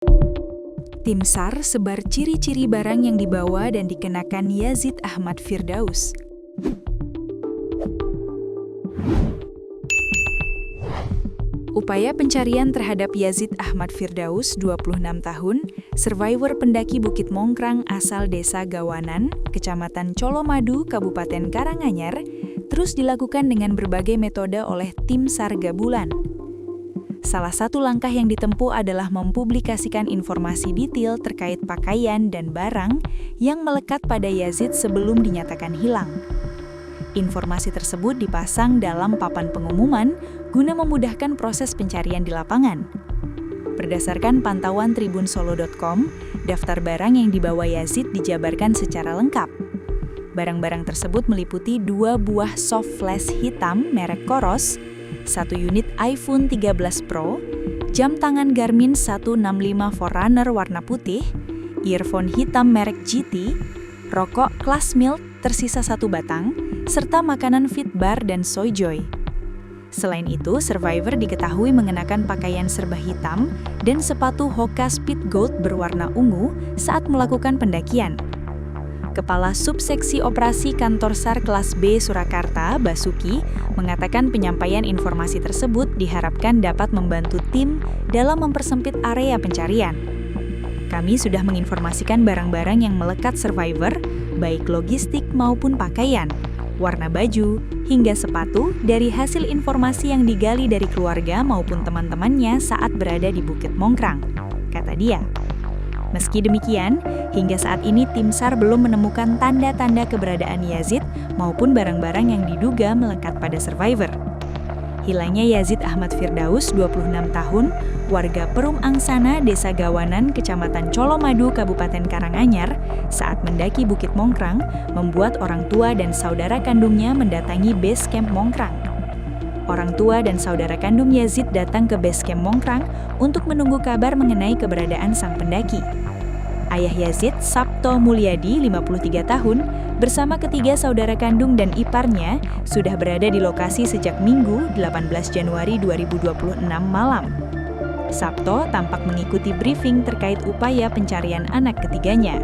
Tim SAR sebar ciri-ciri barang yang dibawa dan dikenakan Yazid Ahmad Firdaus. Upaya pencarian terhadap Yazid Ahmad Firdaus, 26 tahun, survivor pendaki Bukit Mongkrang asal Desa Gawanan, Kecamatan Colomadu, Kabupaten Karanganyar, terus dilakukan dengan berbagai metode oleh tim SAR gabungan. Salah satu langkah yang ditempuh adalah mempublikasikan informasi detail terkait pakaian dan barang yang melekat pada Yazid sebelum dinyatakan hilang. Informasi tersebut dipasang dalam papan pengumuman guna memudahkan proses pencarian di lapangan. Berdasarkan pantauan tribunsolo.com, daftar barang yang dibawa Yazid dijabarkan secara lengkap. Barang-barang tersebut meliputi 2 buah soft flash hitam merek Coros, 1 unit iPhone 13 Pro, jam tangan Garmin 165 Forerunner warna putih, earphone hitam merek GT, rokok Class Milk tersisa 1 batang, serta makanan Fitbar dan Soyjoy. Selain itu, survivor diketahui mengenakan pakaian serba hitam dan sepatu Hoka Speed Gold berwarna ungu saat melakukan pendakian. Kepala Subseksi Operasi Kantor SAR Kelas B Surakarta, Basuki, mengatakan penyampaian informasi tersebut diharapkan dapat membantu tim dalam mempersempit area pencarian. Kami sudah menginformasikan barang-barang yang melekat survivor, baik logistik maupun pakaian, warna baju, hingga sepatu dari hasil informasi yang digali dari keluarga maupun teman-temannya saat berada di Bukit Mongkrang, kata dia. Meski demikian, hingga saat ini tim SAR belum menemukan tanda-tanda keberadaan Yazid maupun barang-barang yang diduga melekat pada survivor. Hilangnya Yazid Ahmad Firdaus, 26 tahun, warga Perum Angsana, Desa Gawanan, Kecamatan Colomadu, Kabupaten Karanganyar, saat mendaki Bukit Mongkrang, membuat orang tua dan saudara kandungnya mendatangi base camp Mongkrang. Orang tua dan saudara kandung Yazid datang ke base camp Mongkrang untuk menunggu kabar mengenai keberadaan sang pendaki. Ayah Yazid, Sabto Mulyadi, 53 tahun, bersama ketiga saudara kandung dan iparnya sudah berada di lokasi sejak Minggu 18 Januari 2026 malam. Sabto tampak mengikuti briefing terkait upaya pencarian anak ketiganya.